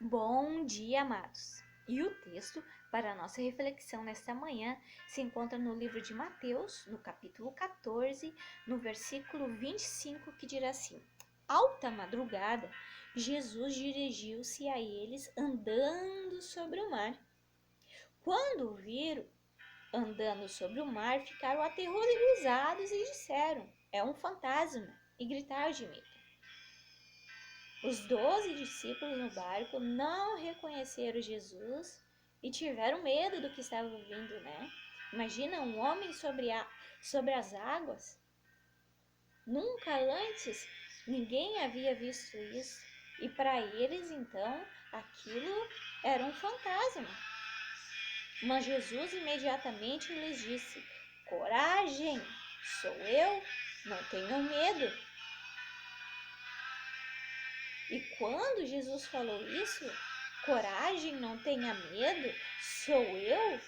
Bom dia, amados! E o texto para a nossa reflexão nesta manhã se encontra no livro de Mateus, no capítulo 14, no versículo 25, que dirá assim: Alta madrugada, Jesus dirigiu-se a eles andando sobre o mar. Quando o viram andando sobre o mar, ficaram aterrorizados e disseram: É um fantasma! E gritaram de medo. Os 12 discípulos no barco não reconheceram Jesus e tiveram medo do que estava vindo, né? Imagina um homem sobre as águas. Nunca antes ninguém havia visto isso. E para eles, então, aquilo era um fantasma. Mas Jesus imediatamente lhes disse: Coragem, sou eu, não tenham medo. E quando Jesus falou isso, coragem, não tenha medo, sou eu,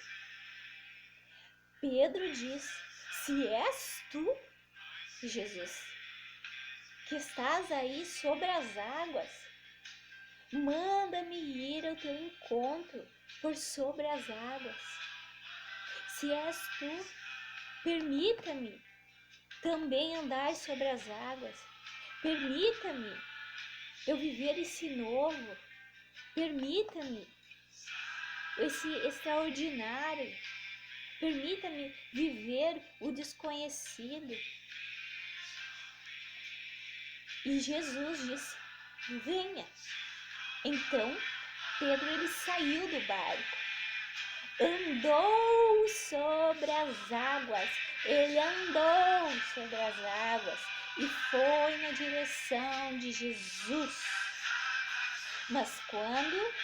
Pedro disse: Se és tu, Jesus, que estás aí sobre as águas, manda-me ir ao teu encontro por sobre as águas. Se és tu, permita-me também andar sobre as águas. Permita-me eu viver esse novo. Permita-me esse extraordinário. Permita-me viver o desconhecido. E Jesus disse: Venha. Então Pedro ele saiu do barco, andou sobre as águas. Ele andou sobre as águas e foi na direção de Jesus. Mas quando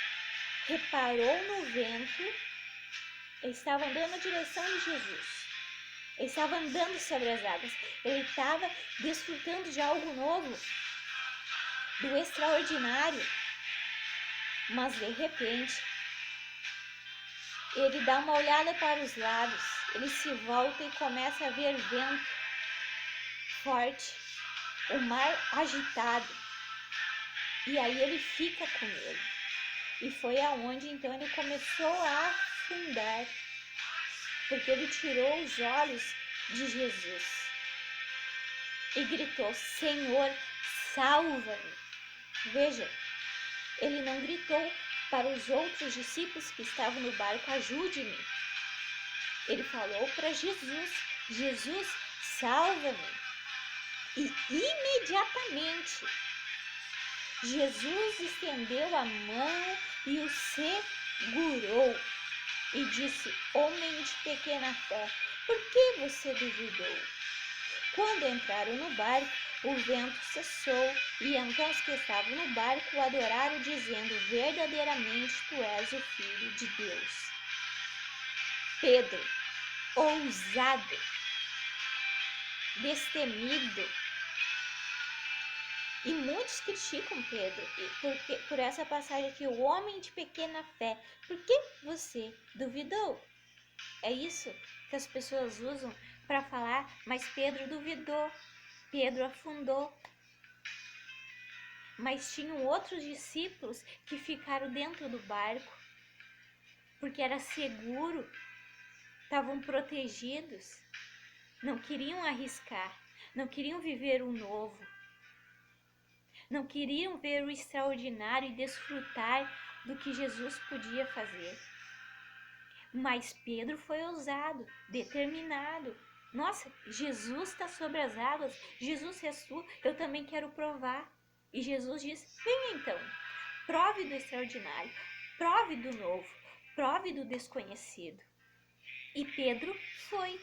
reparou no vento, ele estava andando na direção de Jesus. Ele estava andando sobre as águas. Ele estava desfrutando de algo novo, do extraordinário. Mas de repente, ele dá uma olhada para os lados. Ele se volta e começa a ver vento forte, o mar agitado. E aí ele fica com medo. E foi aonde então ele começou a afundar, porque ele tirou os olhos de Jesus e gritou: Senhor, salva-me. Veja, ele não gritou para os outros discípulos que estavam no barco: ajude-me. Ele falou para Jesus: Jesus, salva-me. E imediatamente Jesus estendeu a mão e o segurou e disse: Homem de pequena fé, por que você duvidou? Quando entraram no barco, o vento cessou e então os que estavam no barco o adoraram, dizendo: Verdadeiramente tu és o Filho de Deus. Pedro, ousado, destemido. E muitos criticam Pedro por essa passagem aqui, o homem de pequena fé. Por que você duvidou? É isso que as pessoas usam para falar, mas Pedro duvidou, Pedro afundou. Mas tinham outros discípulos que ficaram dentro do barco, porque era seguro, estavam protegidos, não queriam arriscar, não queriam viver o novo, não queriam ver o extraordinário e desfrutar do que Jesus podia fazer. Mas Pedro foi ousado, determinado. Nossa, Jesus está sobre as águas, Jesus és tu, eu também quero provar. E Jesus diz: venha então, prove do extraordinário, prove do novo, prove do desconhecido. E Pedro foi.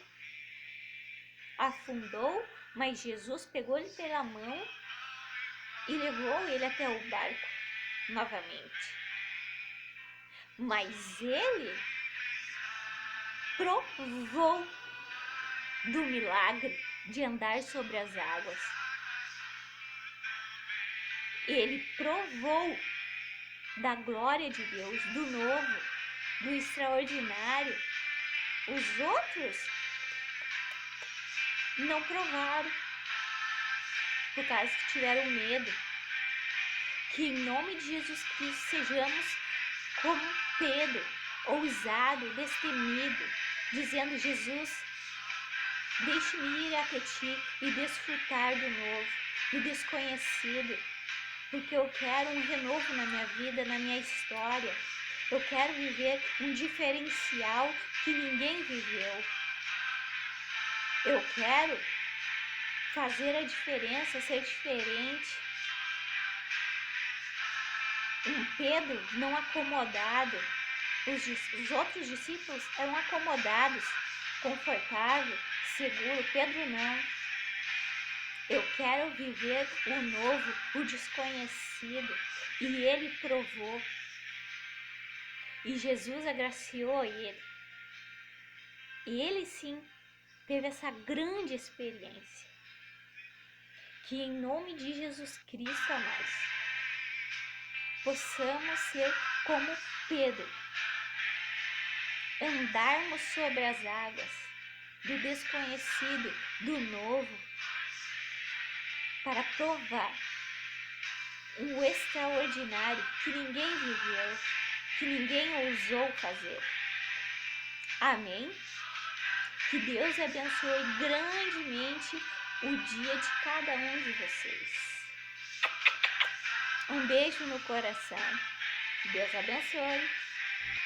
Afundou, mas Jesus pegou-lhe pela mão e levou ele até o barco novamente. Mas ele provou do milagre de andar sobre as águas. Ele provou da glória de Deus, do novo, do extraordinário. Os outros não provaram, por causa que tiveram medo, Que em nome de Jesus Cristo sejamos como Pedro, ousado, destemido, dizendo: Jesus, deixe-me ir até ti e desfrutar do novo, do desconhecido, porque eu quero um renovo na minha vida, na minha história. Eu quero viver um diferencial que ninguém viveu. Eu quero fazer a diferença, ser diferente. Um Pedro não acomodado. Os outros discípulos eram acomodados, confortável, seguro. Pedro não. Eu quero viver o novo, o desconhecido. E ele provou. E Jesus agraciou ele. E ele sim teve essa grande experiência. Que em nome de Jesus Cristo, amados, possamos ser como Pedro, andarmos sobre as águas do desconhecido, do novo, para provar o extraordinário que ninguém viveu, que ninguém ousou fazer. Amém? Que Deus abençoe grandemente o dia de cada um de vocês. Um beijo no coração. Deus abençoe.